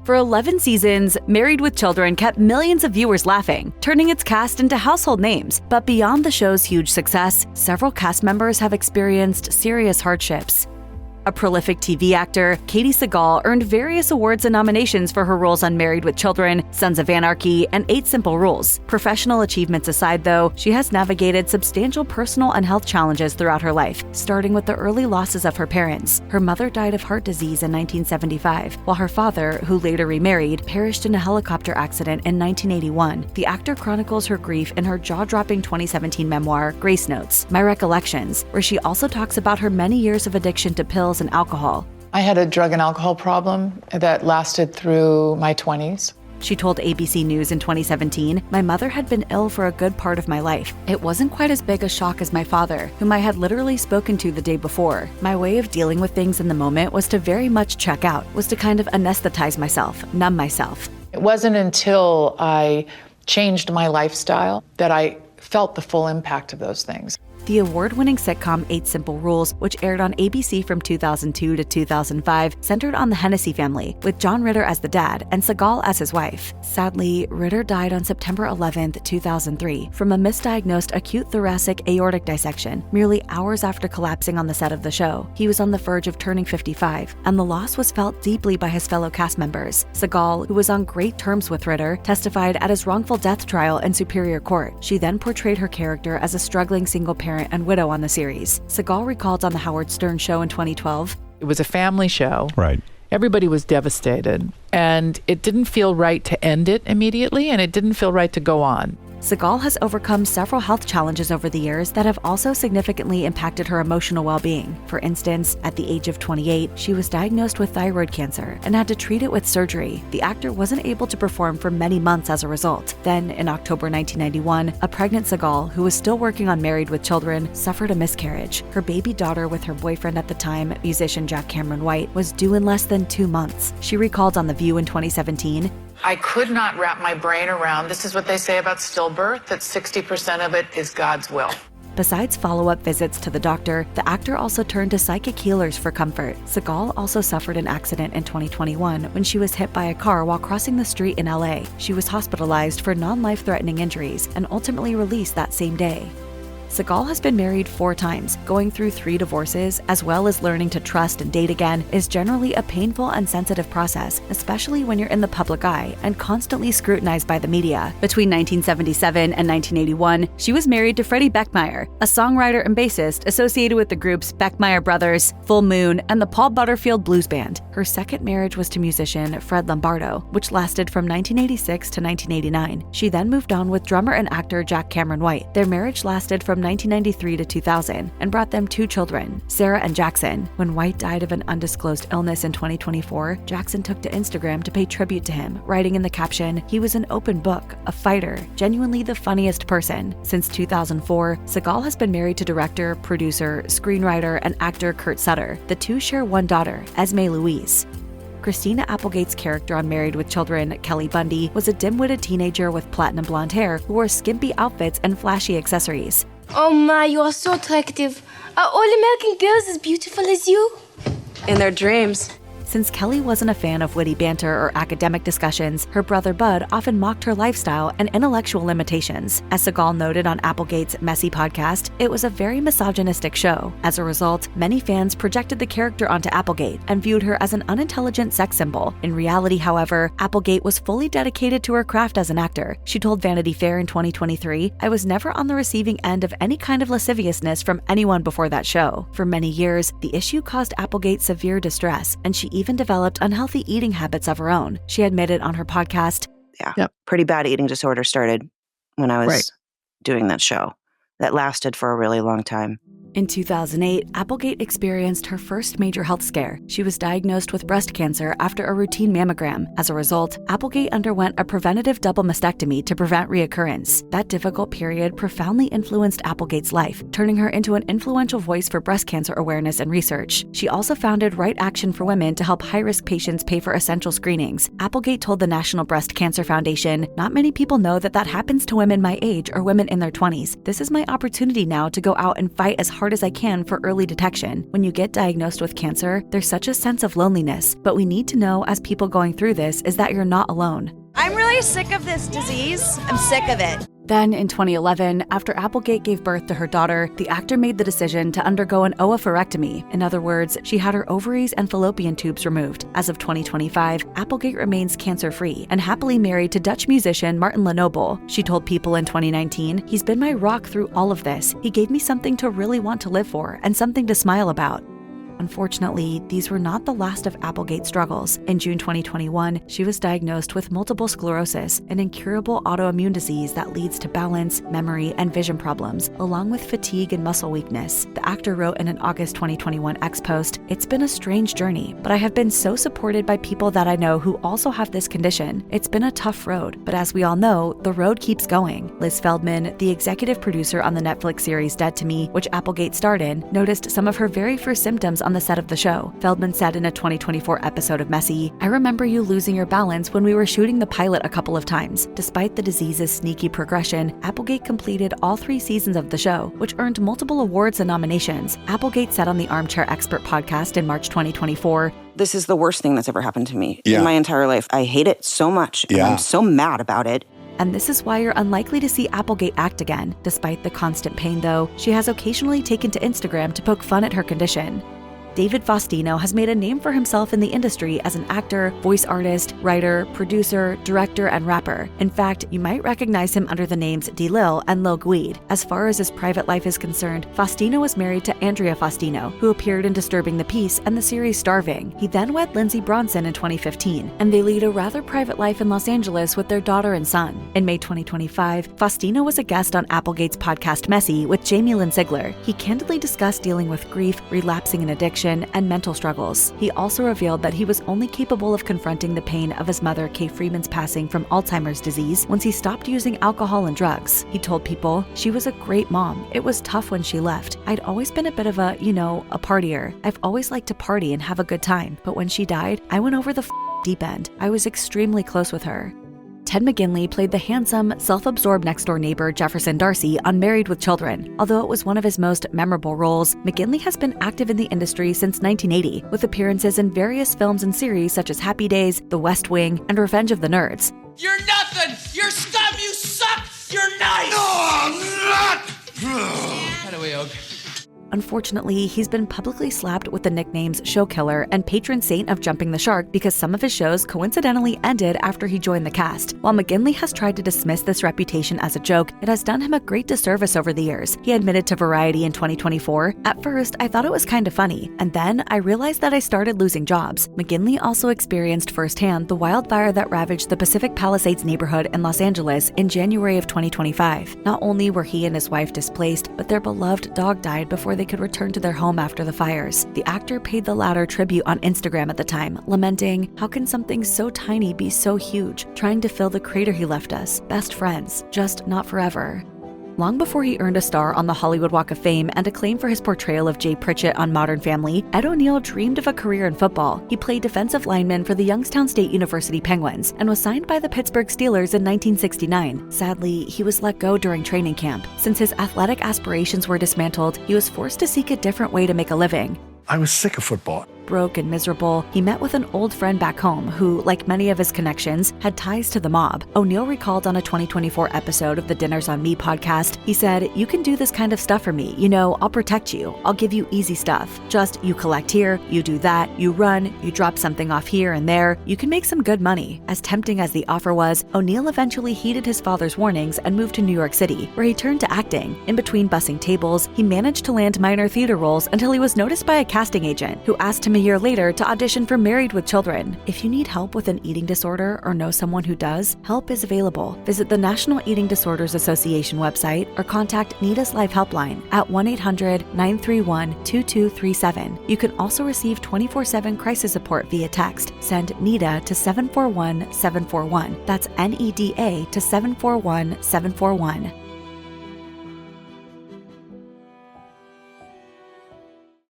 For 11 seasons, Married with Children kept millions of viewers laughing, turning its cast into household names. But beyond the show's huge success, several cast members have experienced serious hardships. A prolific TV actor, Katie Sagal earned various awards and nominations for her roles on Married with Children, Sons of Anarchy, and 8 Simple Rules. Professional achievements aside, though, she has navigated substantial personal and health challenges throughout her life, starting with the early losses of her parents. Her mother died of heart disease in 1975, while her father, who later remarried, perished in a helicopter accident in 1981. The actor chronicles her grief in her jaw-dropping 2017 memoir, Grace Notes, My Recollections, where she also talks about her many years of addiction to pills and alcohol. I had a drug and alcohol problem that lasted through my 20s. She told ABC News in 2017, "My mother had been ill for a good part of my life. It wasn't quite as big a shock as my father, whom I had literally spoken to the day before. My way of dealing with things in the moment was to very much check out, was to kind of anesthetize myself, numb myself." It wasn't until I changed my lifestyle that I felt the full impact of those things. The award-winning sitcom 8 Simple Rules, which aired on ABC from 2002 to 2005, centered on the Hennessy family, with John Ritter as the dad and Sagal as his wife. Sadly, Ritter died on September 11, 2003, from a misdiagnosed acute thoracic aortic dissection, merely hours after collapsing on the set of the show. He was on the verge of turning 55, and the loss was felt deeply by his fellow cast members. Sagal, who was on great terms with Ritter, testified at his wrongful death trial in Superior Court. She then portrayed her character as a struggling single parent and widow on the series. Sagal recalled on The Howard Stern Show in 2012, "It was a family show. Right. Everybody was devastated, and it didn't feel right to end it immediately, and it didn't feel right to go on." Sagal has overcome several health challenges over the years that have also significantly impacted her emotional well-being. For instance, at the age of 28, she was diagnosed with thyroid cancer and had to treat it with surgery. The actor wasn't able to perform for many months as a result. Then, in October 1991, a pregnant Sagal, who was still working on Married with Children, suffered a miscarriage. Her baby daughter, with her boyfriend at the time, musician Jack Cameron White, was due in less than 2 months. She recalled on The View in 2017, I could not wrap my brain around, this is what they say about stillbirth, that 60% of it is God's will. Besides follow-up visits to the doctor, the actor also turned to psychic healers for comfort. Sagal also suffered an accident in 2021 when she was hit by a car while crossing the street in LA. She was hospitalized for non-life-threatening injuries and ultimately released that same day. Sagal has been married 4 times. Going through 3 divorces, as well as learning to trust and date again, is generally a painful and sensitive process, especially when you're in the public eye and constantly scrutinized by the media. Between 1977 and 1981, she was married to Freddie Beckmeyer, a songwriter and bassist associated with the groups Beckmeyer Brothers, Full Moon, and the Paul Butterfield Blues Band. Her second marriage was to musician Fred Lombardo, which lasted from 1986 to 1989. She then moved on with drummer and actor Jack Cameron White. Their marriage lasted from 1993 to 2000 and brought them 2 children, Sarah and Jackson. When White died of an undisclosed illness in 2024, Jackson took to Instagram to pay tribute to him, writing in the caption, "He was an open book, a fighter, genuinely the funniest person." Since 2004, Sagal has been married to director, producer, screenwriter, and actor Kurt Sutter. The two share one daughter, Esme Louise. Christina Applegate's character on Married with Children, Kelly Bundy, was a dim-witted teenager with platinum blonde hair who wore skimpy outfits and flashy accessories. Oh my, you are so attractive. Are all American girls as beautiful as you? In their dreams. Since Kelly wasn't a fan of witty banter or academic discussions, her brother Bud often mocked her lifestyle and intellectual limitations. As Sagal noted on Applegate's Messy podcast, it was a very misogynistic show. As a result, many fans projected the character onto Applegate and viewed her as an unintelligent sex symbol. In reality, however, Applegate was fully dedicated to her craft as an actor. She told Vanity Fair in 2023, "I was never on the receiving end of any kind of lasciviousness from anyone before that show." For many years, the issue caused Applegate severe distress, and she even developed unhealthy eating habits of her own. She admitted on her podcast, Pretty bad eating disorder started when I was doing that show. That lasted for a really long time. In 2008, Applegate experienced her first major health scare. She was diagnosed with breast cancer after a routine mammogram. As a result, Applegate underwent a preventative double mastectomy to prevent reoccurrence. That difficult period profoundly influenced Applegate's life, turning her into an influential voice for breast cancer awareness and research. She also founded Right Action for Women to help high-risk patients pay for essential screenings. Applegate told the National Breast Cancer Foundation, "Not many people know that happens to women my age or women in their 20s. This is my opportunity now to go out and fight as hard as I can for early detection. When you get diagnosed with cancer, there's such a sense of loneliness, but we need to know as people going through this is that you're not alone. I'm really sick of this disease. I'm sick of it. Then, in 2011, after Applegate gave birth to her daughter, the actor made the decision to undergo an oophorectomy. In other words, she had her ovaries and fallopian tubes removed. As of 2025, Applegate remains cancer-free and happily married to Dutch musician Martin Lenoble. She told People in 2019, "He's been my rock through all of this. He gave me something to really want to live for and something to smile about." Unfortunately, these were not the last of Applegate's struggles. In June 2021, she was diagnosed with multiple sclerosis, an incurable autoimmune disease that leads to balance, memory, and vision problems, along with fatigue and muscle weakness. The actor wrote in an August 2021 X post, "It's been a strange journey, but I have been so supported by people that I know who also have this condition. It's been a tough road, but as we all know, the road keeps going." Liz Feldman, the executive producer on the Netflix series Dead to Me, which Applegate starred in, noticed some of her very first symptoms on the set of the show. Feldman said in a 2024 episode of Messy, "I remember you losing your balance when we were shooting the pilot a couple of times. Despite the disease's sneaky progression, Applegate completed all 3 seasons of the show, which earned multiple awards and nominations." Applegate said on the Armchair Expert podcast in March 2024, "This is the worst thing that's ever happened to me in my entire life. I hate it so much. And I'm so mad about it." And this is why you're unlikely to see Applegate act again. Despite the constant pain, though, she has occasionally taken to Instagram to poke fun at her condition. David Faustino has made a name for himself in the industry as an actor, voice artist, writer, producer, director, and rapper. In fact, you might recognize him under the names D-Lil and Lil Gweed. As far as his private life is concerned, Faustino was married to Andrea Faustino, who appeared in Disturbing the Peace and the series Starving. He then wed Lindsey Bronson in 2015, and they lead a rather private life in Los Angeles with their daughter and son. In May 2025, Faustino was a guest on Applegate's podcast Messy with Jamie Lynn Sigler. He candidly discussed dealing with grief, relapsing in addiction, and mental struggles. He also revealed that he was only capable of confronting the pain of his mother, Kay Freeman's passing from Alzheimer's disease once he stopped using alcohol and drugs. He told People, "She was a great mom. It was tough when she left. I'd always been a bit of a partier. I've always liked to party and have a good time. But when she died, I went over the deep end. I was extremely close with her." Ted McGinley played the handsome, self-absorbed next-door neighbor Jefferson Darcy on Married with Children. Although it was one of his most memorable roles, McGinley has been active in the industry since 1980, with appearances in various films and series such as Happy Days, The West Wing, and Revenge of the Nerds. "You're nothing! You're scum! You suck! You're nice!" No, I'm not! Anyway, okay. Unfortunately, he's been publicly slapped with the nicknames Show Killer and Patron Saint of Jumping the Shark because some of his shows coincidentally ended after he joined the cast. While McGinley has tried to dismiss this reputation as a joke, it has done him a great disservice over the years. He admitted to Variety in 2024, "At first, I thought it was kind of funny, and then I realized that I started losing jobs." McGinley also experienced firsthand the wildfire that ravaged the Pacific Palisades neighborhood in Los Angeles in January of 2025. Not only were he and his wife displaced, but their beloved dog died before they could return to their home after the fires. The actor paid the latter tribute on Instagram at the time, lamenting, "How can something so tiny be so huge? Trying to fill the crater he left us. Best friends, just not forever." Long before he earned a star on the Hollywood Walk of Fame and acclaim for his portrayal of Jay Pritchett on Modern Family, Ed O'Neill dreamed of a career in football. He played defensive lineman for the Youngstown State University Penguins and was signed by the Pittsburgh Steelers in 1969. Sadly, he was let go during training camp. Since his athletic aspirations were dismantled, he was forced to seek a different way to make a living. I was sick of football. Broke and miserable, he met with an old friend back home who, like many of his connections, had ties to the mob. O'Neill recalled on a 2024 episode of the Dinners on Me podcast, he said, "You can do this kind of stuff for me. I'll protect you. I'll give you easy stuff. Just you collect here, you do that, you run, you drop something off here and there. You can make some good money." As tempting as the offer was, O'Neill eventually heeded his father's warnings and moved to New York City, where he turned to acting. In between bussing tables, he managed to land minor theater roles until he was noticed by a casting agent who asked him a year later to audition for Married with Children. If you need help with an eating disorder or know someone who does, help is available. Visit the National Eating Disorders Association website or contact NEDA's Life Helpline at 1-800-931-2237. You can also receive 24/7 crisis support via text. Send NEDA to 741-741. That's NEDA to 741-741.